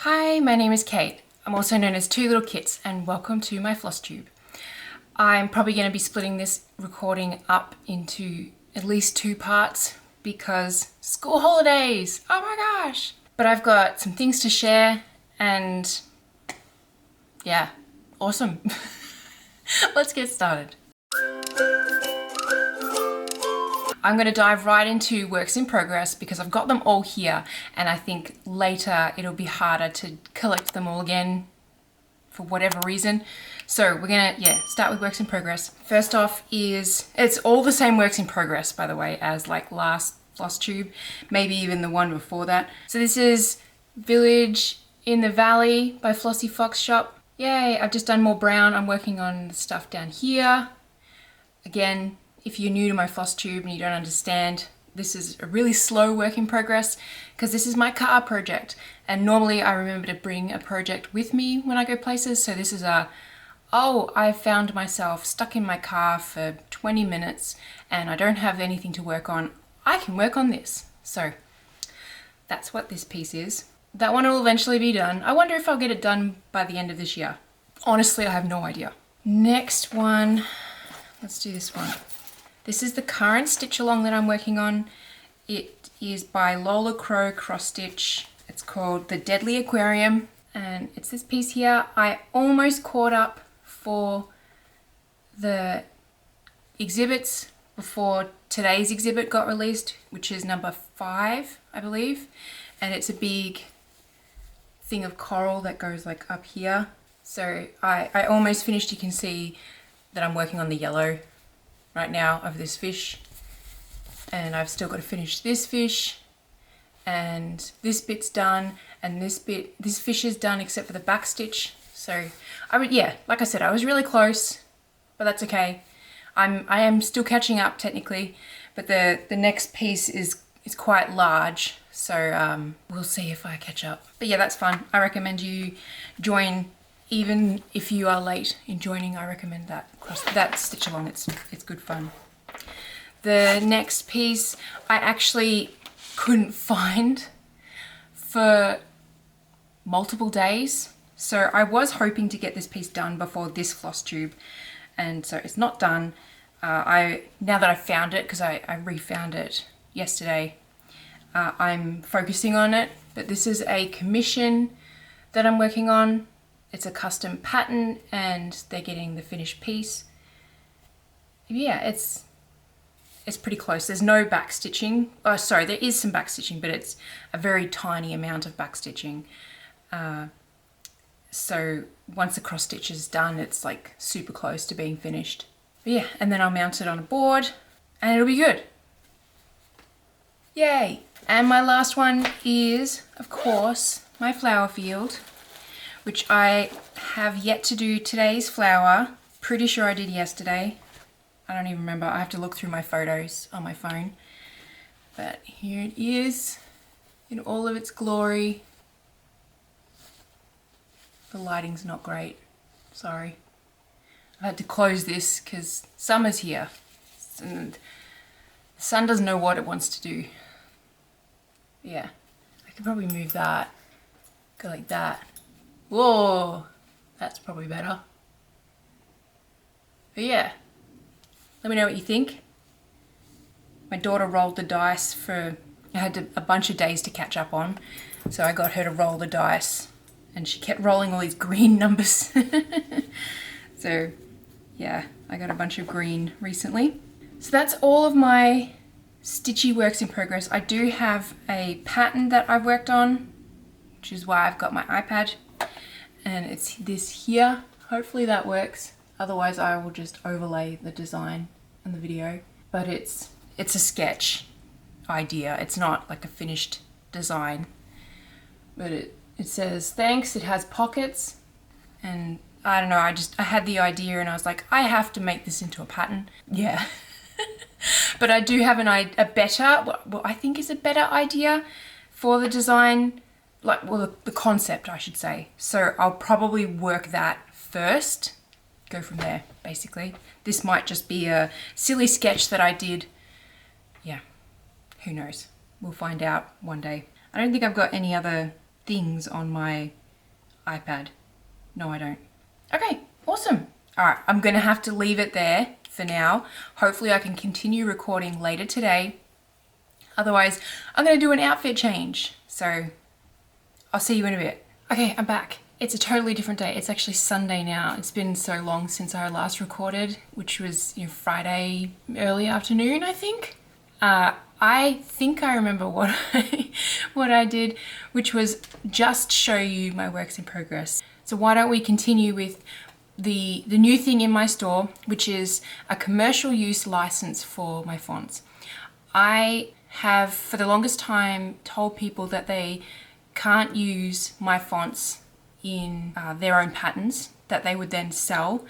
Hi, my name is Kate. I'm also known as Two Little Kits, and welcome to my FlossTube. I'm probably going to be splitting this recording up into at least 2 parts because school holidays! Oh my gosh! But I've got some things to share and yeah, awesome. Let's get started. I'm going to dive right into works in progress because I've got them all here, and I think later it'll be harder to collect them all again for whatever reason. So we're going to, start with works in progress. First off is, it's all the same works in progress, by the way, as like last FlossTube, maybe even the one before that. So this is Village in the Valley by Flossy Fox Shop. Yay, I've just done more brown. I'm working on the stuff down here. Again, if you're new to my FlossTube and you don't understand, this is a really slow work in progress because this is my car project. And normally I remember to bring a project with me when I go places. So this is I found myself stuck in my car for 20 minutes and I don't have anything to work on. I can work on this. So that's what this piece is. That one will eventually be done. I wonder if I'll get it done by the end of this year. Honestly, I have no idea. Next one, let's do this one. This is the current stitch along that I'm working on. It is by Lola cross stitch. It's called the Deadly Aquarium, and it's this piece here. I almost caught up for the exhibits before today's exhibit got released, which is number 5, I believe. And it's a big thing of coral that goes like up here. So I almost finished. You can see that I'm working on the yellow right now of this fish, and I've still got to finish this fish, and this bit's done, and this fish is done except for the back stitch. So like I said, I was really close, but that's okay. I am still catching up technically, but the next piece is quite large, so we'll see if I catch up. But yeah, that's fun. I recommend you join. Even if you are late in joining, I recommend that stitch along. It's good fun. The next piece I actually couldn't find for multiple days. So I was hoping to get this piece done before this FlossTube, and so it's not done. Now that I found it, because I refound it yesterday, I'm focusing on it. But this is a commission that I'm working on. It's a custom pattern and they're getting the finished piece. Yeah, it's pretty close. There's no back stitching. Oh, sorry, there is some back stitching, but it's a very tiny amount of back stitching. So once the cross stitch is done, it's like super close to being finished. But yeah, and then I'll mount it on a board and it'll be good. Yay! And my last one is, of course, my flower field, which I have yet to do today's flower. Pretty sure I did yesterday. I don't even remember. I have to look through my photos on my phone. But here it is in all of its glory. The lighting's not great. Sorry. I had to close this because summer's here. And the sun doesn't know what it wants to do. Yeah. I could probably move that. Go like that. Whoa, that's probably better. But yeah, let me know what you think. My daughter rolled the dice I had a bunch of days to catch up on, so I got her to roll the dice, and she kept rolling all these green numbers. So yeah, I got a bunch of green recently. So that's all of my stitchy works in progress. I do have a pattern that I've worked on, which is why I've got my iPad. And it's this here. Hopefully that works. Otherwise I will just overlay the design in the video. But it's a sketch idea. It's not like a finished design. But it says thanks. It has pockets. And I don't know, I had the idea and I was like, I have to make this into a pattern. Yeah. But I do have a better, what I think is a better idea for the design. The concept, I should say. So I'll probably work that first, go from there, basically. This might just be a silly sketch that I did. Yeah, who knows? We'll find out one day. I don't think I've got any other things on my iPad. No, I don't. Okay, awesome. All right, I'm gonna have to leave it there for now. Hopefully I can continue recording later today. Otherwise, I'm gonna do an outfit change. So I'll see you in a bit. Okay, I'm back. It's a totally different day. It's actually Sunday now. It's been so long since I last recorded, which was Friday early afternoon, I think. I think I remember what I did, which was just show you my works in progress. So why don't we continue with the new thing in my store, which is a commercial use license for my fonts. I have for the longest time told people that they can't use my fonts in their own patterns that they would then sell,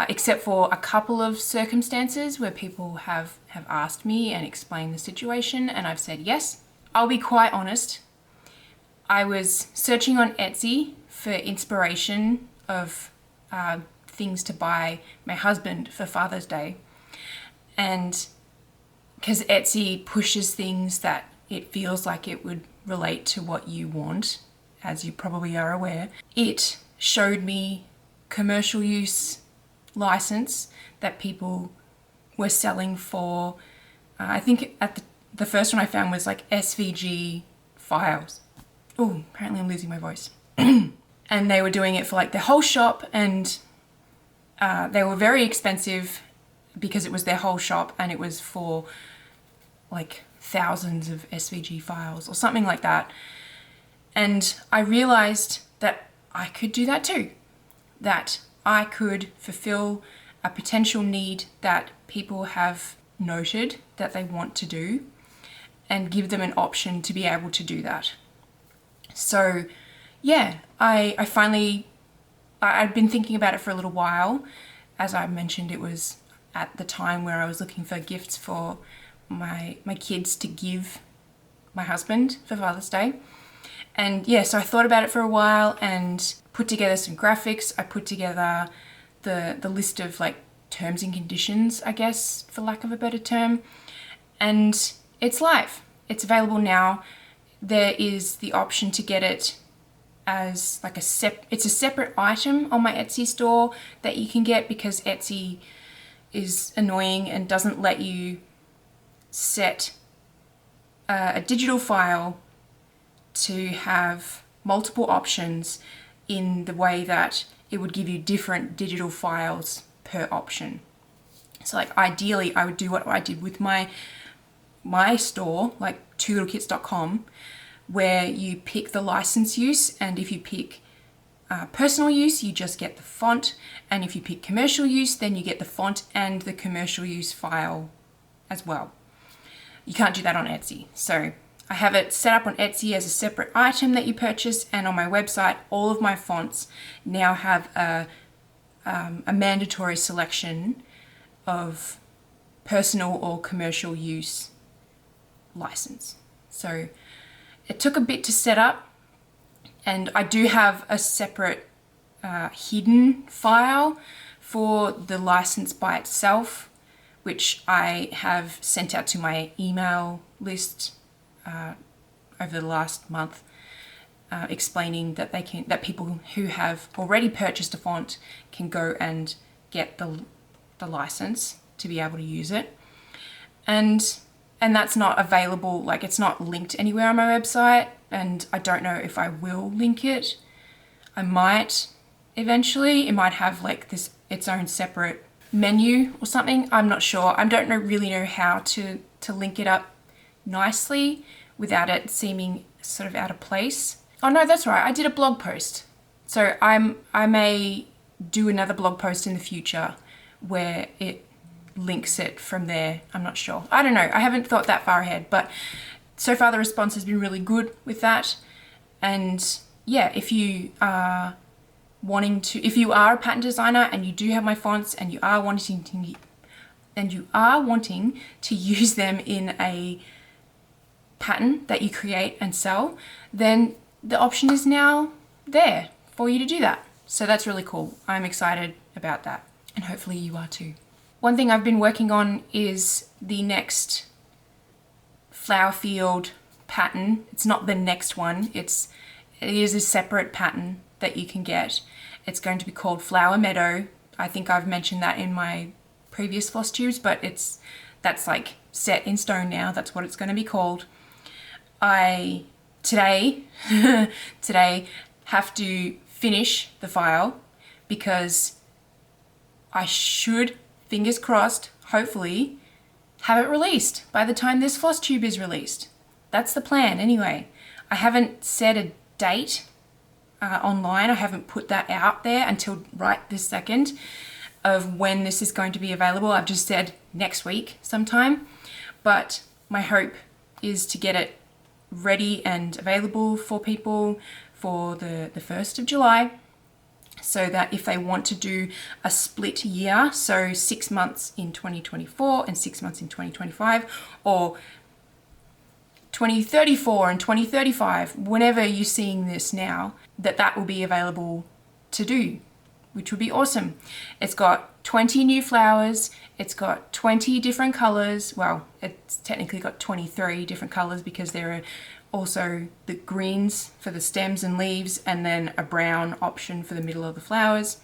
except for a couple of circumstances where people have asked me and explained the situation, and I've said yes. I'll be quite honest. I was searching on Etsy for inspiration of things to buy my husband for Father's Day, and because Etsy pushes things that it feels like it would relate to what you want, as you probably are aware, it showed me commercial use license that people were selling for, I think at the first one I found was like SVG files. Oh, apparently I'm losing my voice. And they were doing it for like their whole shop, and they were very expensive because it was their whole shop, and it was for like thousands of SVG files or something like that. And I realized that I could do that too, that I could fulfill a potential need that people have noted that they want to do and give them an option to be able to do that. So yeah, I finally, I'd been thinking about it for a little while. As I mentioned, it was at the time where I was looking for gifts for my kids to give my husband for Father's Day. And yeah, so I thought about it for a while and put together some graphics. I put together the list of like terms and conditions, I guess, for lack of a better term. And it's live. It's available now. There is the option to get it as like it's a separate item on my Etsy store that you can get, because Etsy is annoying and doesn't let you set a digital file to have multiple options in the way that it would give you different digital files per option. So like ideally I would do what I did with my store, like twolittlekits.com, where you pick the license use, and if you pick personal use, you just get the font, and if you pick commercial use, then you get the font and the commercial use file as well. You can't do that on Etsy. So I have it set up on Etsy as a separate item that you purchase, and on my website, all of my fonts now have a mandatory selection of personal or commercial use license. So it took a bit to set up, and I do have a separate hidden file for the license by itself, which I have sent out to my email list over the last month, explaining that that people who have already purchased a font can go and get the license to be able to use it, and that's not available, like it's not linked anywhere on my website, and I don't know if I will link it. I might eventually. It might have like its own separate menu or something. I'm not sure. I don't really know how to link it up nicely without it seeming sort of out of place. Oh no, that's right. I did a blog post. So I may do another blog post in the future where it links it from there. I'm not sure. I don't know. I haven't thought that far ahead, but so far the response has been really good with that. And yeah, if you are a pattern designer and you do have my fonts and you are wanting to use them in a pattern that you create and sell, then the option is now there for you to do that. So that's really cool. I'm excited about that, and hopefully you are too. One thing I've been working on is the next flower field pattern. It's not the next one. It's It is a separate pattern that you can get. It's going to be called Flower Meadow. I think I've mentioned that in my previous floss tubes, but that's like set in stone now. That's what it's going to be called. I today have to finish the file because I should, fingers crossed, hopefully have it released by the time this floss tube is released. That's the plan anyway. I haven't set a date online. I haven't put that out there until right this second of when this is going to be available. I've just said next week sometime, but my hope is to get it ready and available for people for the 1st of July, so that if they want to do a split year, so 6 months in 2024 and 6 months in 2025, or 2034 and 2035, whenever you're seeing this now, that will be available to do, which would be awesome. It's got 20 new flowers. It's got 20 different colors. Well, it's technically got 23 different colors because there are also the greens for the stems and leaves, and then a brown option for the middle of the flowers.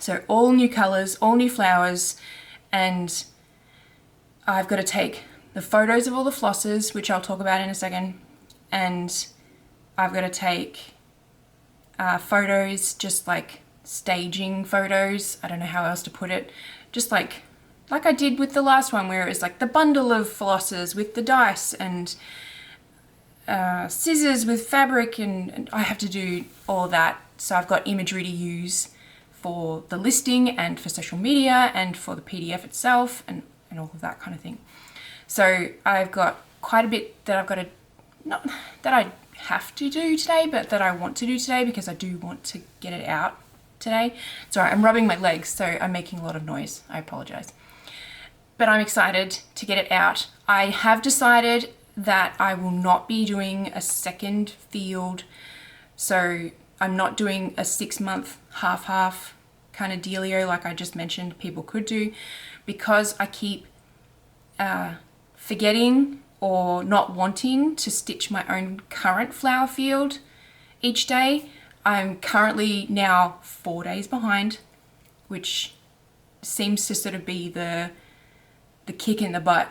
So all new colors, all new flowers, and I've got to take the photos of all the flosses, which I'll talk about in a second, and I've got to take photos, just like staging photos. I don't know how else to put it. Just like I did with the last one, where it was like the bundle of flosses with the dice and scissors with fabric, and I have to do all that. So I've got imagery to use for the listing and for social media and for the PDF itself and all of that kind of thing. So I've got quite a bit that I've got to, not that I have to do today, but that I want to do today because I do want to get it out today. Sorry, I'm rubbing my legs, so I'm making a lot of noise. I apologize. But I'm excited to get it out. I have decided that I will not be doing a second field. So I'm not doing a 6-month half kind of dealio like I just mentioned people could do, because I keep forgetting or not wanting to stitch my own current flower field each day. I'm currently now 4 days behind, which seems to sort of be the kick in the butt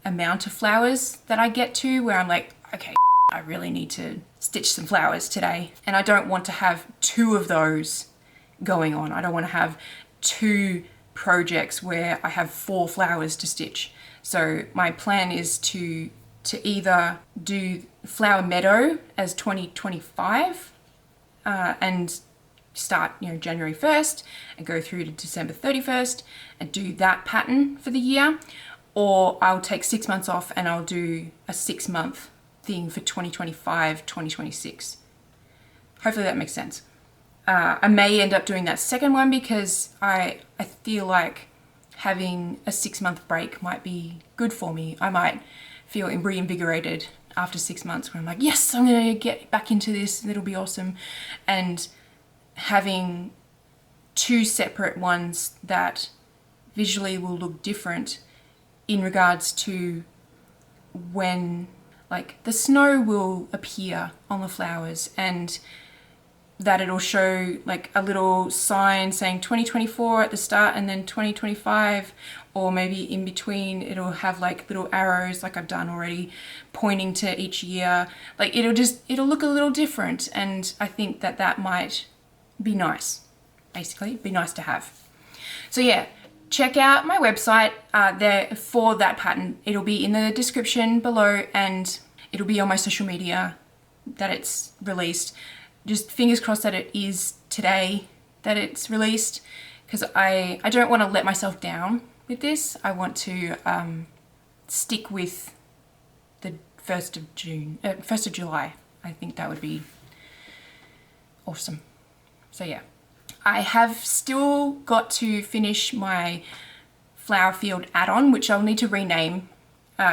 amount of flowers that I get to, where I'm like, okay, I really need to stitch some flowers today. And I don't want to have 2 of those going on. I don't want to have 2 projects where I have 4 flowers to stitch. So my plan is to either do Flower Meadow as 2025 and start, January 1st and go through to December 31st and do that pattern for the year, or I'll take 6 months off and I'll do a 6-month thing for 2025, 2026. Hopefully that makes sense. I may end up doing that second one because I feel like having a 6-month break might be good for me. I might feel reinvigorated after 6 months where I'm like, yes, I'm going to get back into this. It'll be awesome. And having 2 separate ones that visually will look different in regards to when like the snow will appear on the flowers, and that it'll show like a little sign saying 2024 at the start and then 2025, or maybe in between it'll have like little arrows like I've done already pointing to each year. Like it'll look a little different, and I think that might be nice. Basically, be nice to have. So yeah, check out my website there for that pattern. It'll be in the description below, and it'll be on my social media that it's released. Just fingers crossed that it is today that it's released, because I don't want to let myself down with this. I want to stick with the 1st of July. I think that would be awesome. So yeah, I have still got to finish my flower field add-on, which I'll need to rename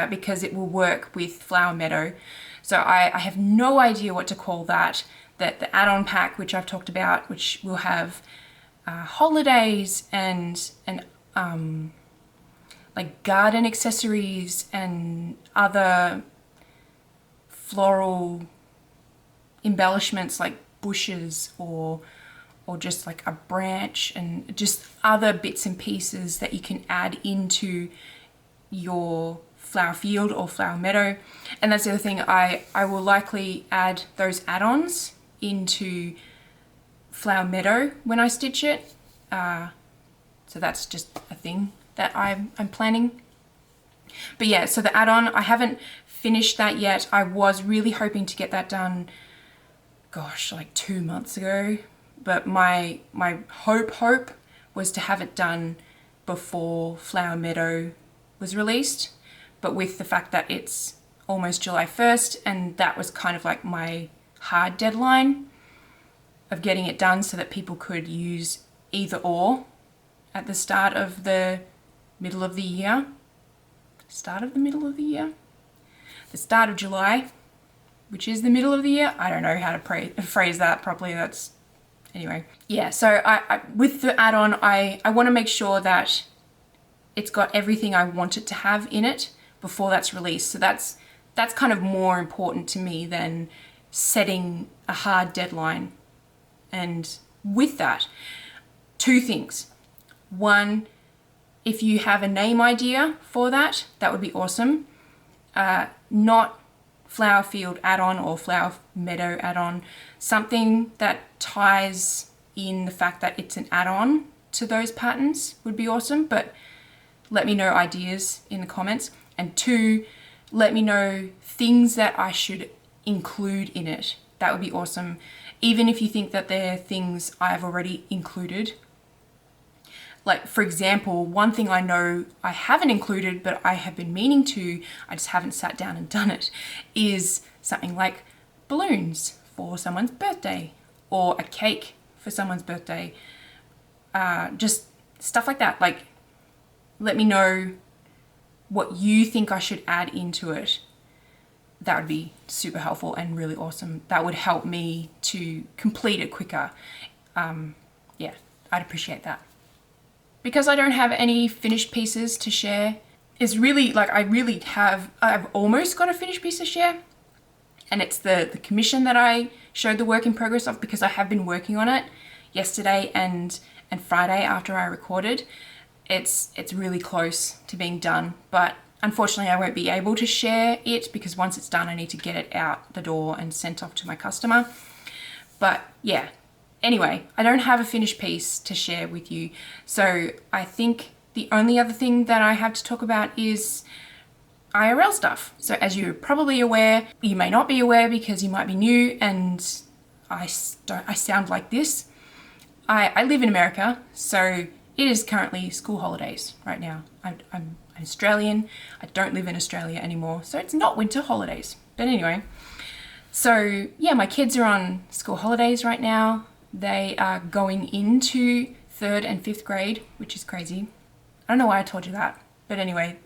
because it will work with Flower Meadow. So I have no idea what to call that. The add-on pack, which I've talked about, which will have holidays and like garden accessories and other floral embellishments like bushes or just like a branch and just other bits and pieces that you can add into your flower field or flower meadow. And that's the other thing, I will likely add those add-ons into flower meadow when I stitch it. So that's just a thing that I'm planning. But yeah, so the add-on, I haven't finished that yet. I was really hoping to get that done, gosh, like 2 months ago. But my hope was to have it done before Flower Meadow was released. But with the fact that it's almost July 1st, and that was kind of like my hard deadline of getting it done so that people could use either or at the start of the middle of the year. Start of the middle of the year? The start of July, which is the middle of the year. I don't know how to phrase that properly. That's anyway. Yeah, so I with the add-on, I want to make sure that it's got everything I want it to have in it before that's released. So that's kind of more important to me than setting a hard deadline. And with that, 2 things. One, if you have a name idea for that, that would be awesome. Not flower field add-on or flower meadow add-on, something that ties in the fact that it's an add-on to those patterns would be awesome. But let me know ideas in the comments. And 2, let me know things that I should include in it. That would be awesome. Even if you think that they're things I've already included. Like, for example, one thing I know I haven't included, but I have been meaning to, I just haven't sat down and done it, is something like balloons for someone's birthday or a cake for someone's birthday. Just stuff like that. Like, let me know what you think I should add into it. That would be super helpful and really awesome. That would help me to complete it quicker. Yeah, I'd appreciate that. Because I don't have any finished pieces to share, it's really like I've almost got a finished piece to share. And it's the commission that I showed the work in progress of, because I have been working on it yesterday and Friday after I recorded. It's really close to being done, but unfortunately I won't be able to share it because once it's done I need to get it out the door and sent off to my customer. But yeah, anyway, I don't have a finished piece to share with you. So I think the only other thing that I have to talk about is IRL stuff. So as you're probably aware, you may not be aware because you might be new and I sound like this. I live in America, so it is currently school holidays right now. I'm Australian. I don't live in Australia anymore, so it's not winter holidays. But anyway, so yeah, my kids are on school holidays right now. They are going into 3rd and 5th grade, which is crazy. I don't know why I told you that, but anyway,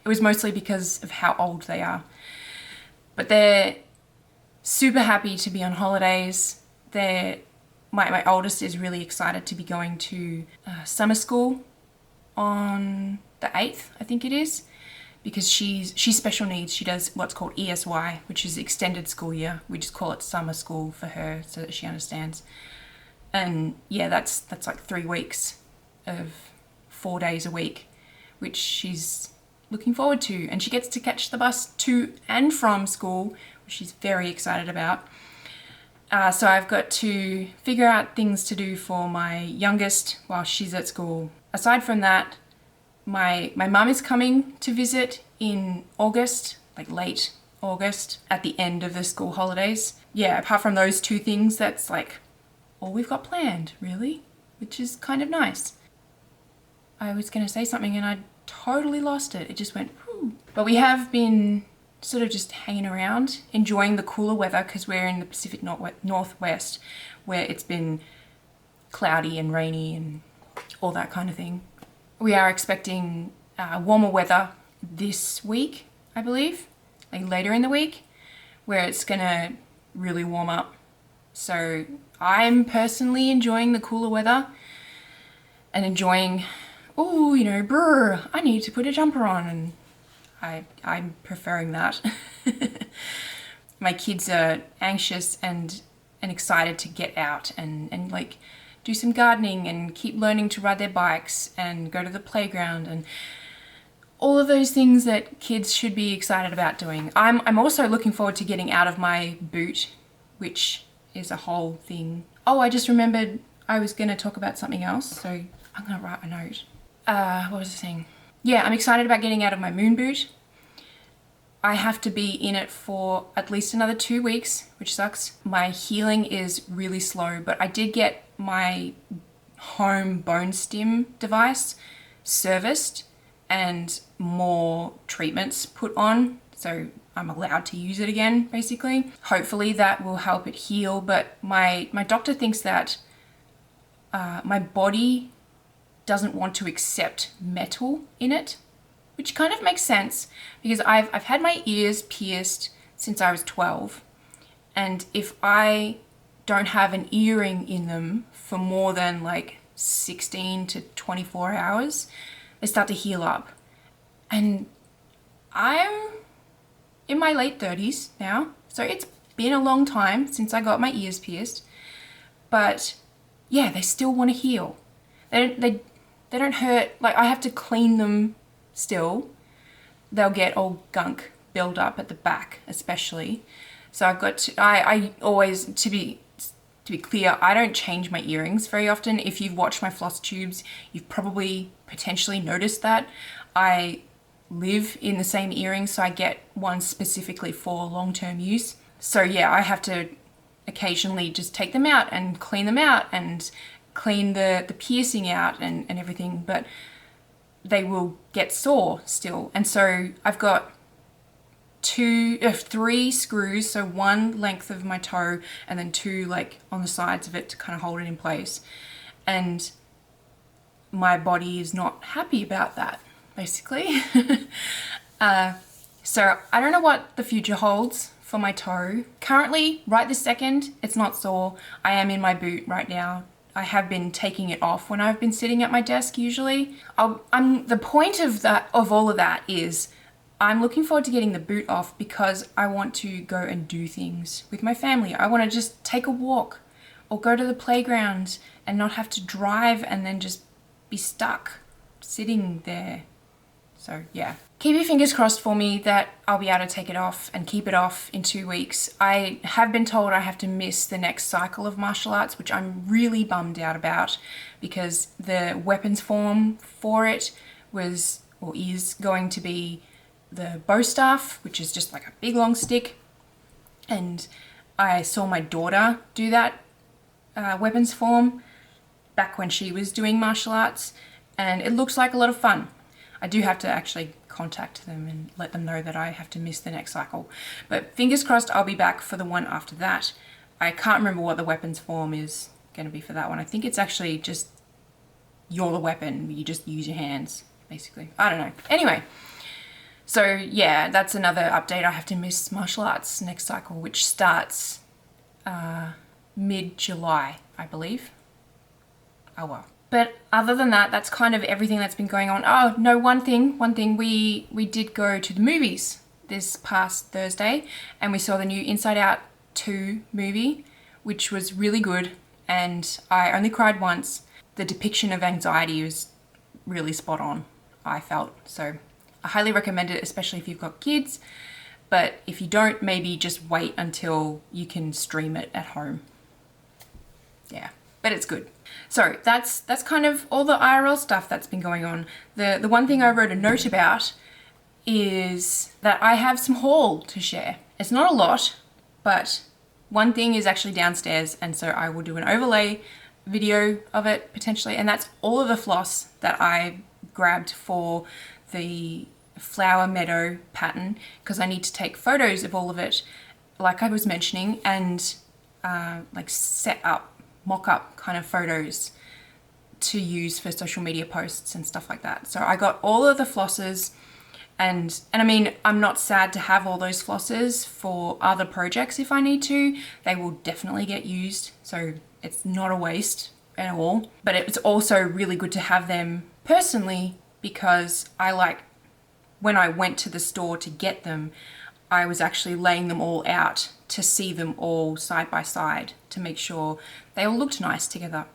it was mostly because of how old they are. But they're super happy to be on holidays. My oldest is really excited to be going to summer school on the 8th, I think it is, because she's special needs. She does what's called ESY, which is extended school year. We just call it summer school for her so that she understands. And yeah, that's like 3 weeks of 4 days a week, which she's looking forward to. And she gets to catch the bus to and from school, which she's very excited about. So I've got to figure out things to do for my youngest while she's at school. Aside from that, my mum is coming to visit in August, like late August, at the end of the school holidays. Yeah, apart from those 2 things, that's like all we've got planned, really, which is kind of nice. I was going to say something and I totally lost it. It just went, whew. But we have been sort of just hanging around, enjoying the cooler weather because we're in the Pacific Northwest where it's been cloudy and rainy and all that kind of thing. We are expecting warmer weather this week, I believe, like later in the week, where it's gonna really warm up. So I'm personally enjoying the cooler weather and enjoying, oh, you know, brr, I need to put a jumper on, and I'm preferring that. my kids are anxious and excited to get out and like do some gardening and keep learning to ride their bikes and go to the playground and all of those things that kids should be excited about doing. I'm also looking forward to getting out of my boot, which is a whole thing. Oh, I just remembered I was going to talk about something else, so I'm going to write a note. What was I saying? Yeah, I'm excited about getting out of my moon boot. I have to be in it for at least another 2 weeks, which sucks. My healing is really slow, but I did get my home bone stim device serviced and more treatments put on, so I'm allowed to use it again, basically. Hopefully that will help it heal, but my doctor thinks that my body doesn't want to accept metal in it, which kind of makes sense because I've had my ears pierced since I was 12, and if I don't have an earring in them for more than like 16 to 24 hours, they start to heal up. And I'm in my late 30s now, so it's been a long time since I got my ears pierced, but yeah, they still want to heal. They don't hurt. Like, I have to clean them still. They'll get all gunk build up at the back, especially. So I've got to, I always, to be clear, I don't change my earrings very often. If you've watched my floss tubes, you've probably potentially noticed that. I live in the same earrings, so I get one specifically for long-term use. So yeah, I have to occasionally just take them out and clean them out and clean the piercing out and everything, but they will get sore still. And so I've got 3 screws, so one length of my toe and then 2 like on the sides of it to kind of hold it in place. And my body is not happy about that, basically. So I don't know what the future holds for my toe. Currently, right this second, it's not sore. I am in my boot right now. I have been taking it off when I've been sitting at my desk usually. The point of all of that is I'm looking forward to getting the boot off because I want to go and do things with my family. I want to just take a walk or go to the playground and not have to drive and then just be stuck sitting there. So yeah. Keep your fingers crossed for me that I'll be able to take it off and keep it off in 2 weeks. I have been told I have to miss the next cycle of martial arts, which I'm really bummed out about because the weapons form for it was or is going to be the bow staff, which is just like a big long stick. And I saw my daughter do that weapons form back when she was doing martial arts, and it looks like a lot of fun. I do have to actually contact them and let them know that I have to miss the next cycle. But fingers crossed I'll be back for the one after that. I can't remember what the weapons form is going to be for that one. I think it's actually just you're the weapon. You just use your hands, basically. I don't know. Anyway, so yeah, that's another update. I have to miss martial arts next cycle, which starts mid-July, I believe. Oh well. But other than that, that's kind of everything that's been going on. Oh, no, one thing, we did go to the movies this past Thursday and we saw the new Inside Out 2 movie, which was really good, and I only cried once. The depiction of anxiety was really spot on, I felt. So I highly recommend it, especially if you've got kids. But if you don't, maybe just wait until you can stream it at home. Yeah, but it's good. So that's kind of all the IRL stuff that's been going on. The one thing I wrote a note about is that I have some haul to share. It's not a lot, but one thing is actually downstairs, and so I will do an overlay video of it potentially, and that's all of the floss that I grabbed for the flower meadow pattern, because I need to take photos of all of it, like I was mentioning, and like set up mock-up kind of photos to use for social media posts and stuff like that. So I got all of the flosses, and I mean, I'm not sad to have all those flosses for other projects if I need to. They will definitely get used, so it's not a waste at all. But it's also really good to have them personally, because I like, when I went to the store to get them, I was actually laying them all out to see them all side by side to make sure they all looked nice together.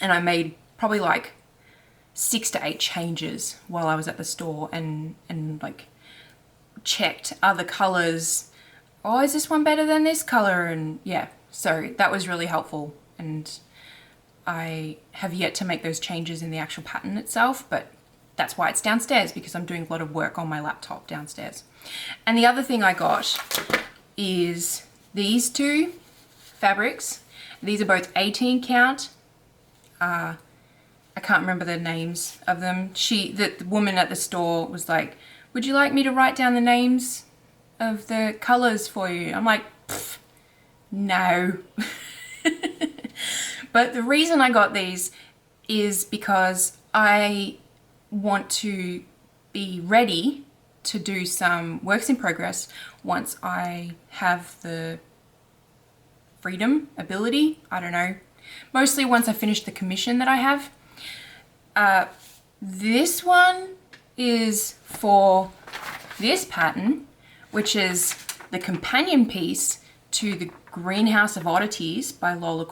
And I made probably like 6 to 8 changes while I was at the store and like checked other colors. Oh, is this one better than this color? And yeah, so that was really helpful. And I have yet to make those changes in the actual pattern itself, but that's why it's downstairs, because I'm doing a lot of work on my laptop downstairs. And the other thing I got is these 2 fabrics. These are both 18 count. I can't remember the names of them. The woman at the store was like, would you like me to write down the names of the colors for you? I'm like, no. But the reason I got these is because I want to be ready to do some works in progress once I have the freedom, ability, I don't know. Mostly once I finish the commission that I have. This one is for this pattern, which is the companion piece to the Greenhouse of Oddities by Lola.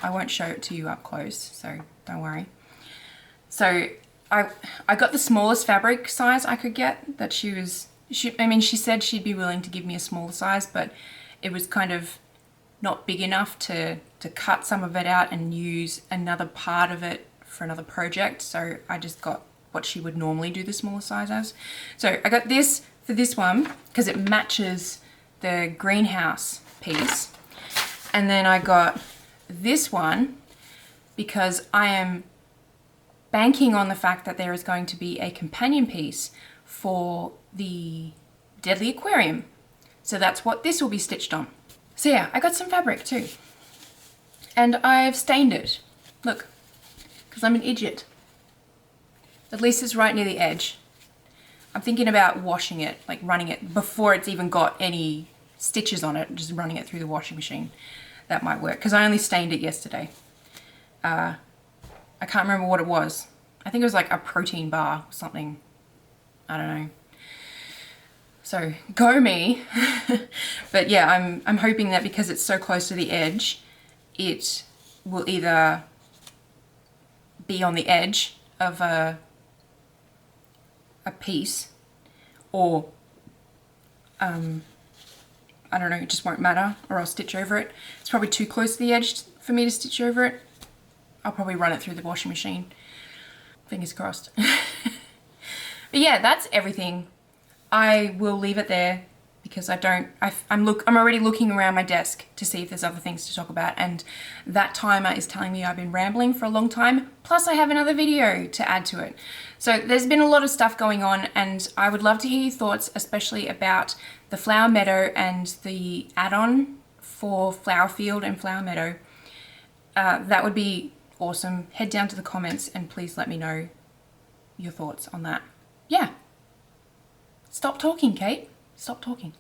I won't show it to you up close, so don't worry. So I got the smallest fabric size I could get that she said she'd be willing to give me a smaller size, but it was kind of not big enough to cut some of it out and use another part of it for another project. So I just got what she would normally do the smaller size as. So I got this for this one because it matches the greenhouse piece. And then I got this one because I am banking on the fact that there is going to be a companion piece for the Deadly Aquarium. So that's what this will be stitched on. So yeah, I got some fabric too. And I've stained it. Look, because I'm an idiot. At least it's right near the edge. I'm thinking about washing it, like running it before it's even got any stitches on it, just running it through the washing machine. That might work, because I only stained it yesterday. I can't remember what it was. I think it was like a protein bar or something. I don't know. So go me. But yeah, I'm hoping that because it's so close to the edge, it will either be on the edge of a piece, or I don't know, it just won't matter, or I'll stitch over it. It's probably too close to the edge for me to stitch over it. I'll probably run it through the washing machine. Fingers crossed. But yeah, that's everything. I will leave it there because I'm already looking around my desk to see if there's other things to talk about, and that timer is telling me I've been rambling for a long time, plus I have another video to add to it. So there's been a lot of stuff going on, and I would love to hear your thoughts, especially about the Flower Meadow and the add-on for Flower Field and Flower Meadow. That would be awesome. Head down to the comments and please let me know your thoughts on that. Yeah. Stop talking, Kate. Stop talking.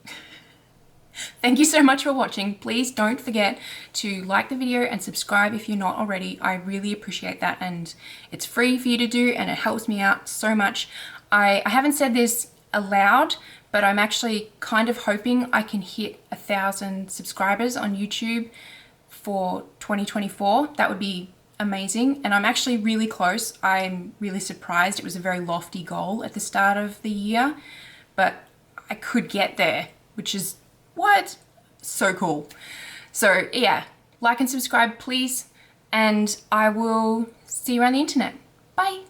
Thank you so much for watching. Please don't forget to like the video and subscribe if you're not already. I really appreciate that, and it's free for you to do and it helps me out so much. I haven't said this aloud, but I'm actually kind of hoping I can hit 1,000 subscribers on YouTube for 2024. That would be amazing, and I'm actually really close. I'm really surprised. It was a very lofty goal at the start of the year, but I could get there, which is what? So cool. So yeah, like and subscribe please, and I will see you around the internet. Bye.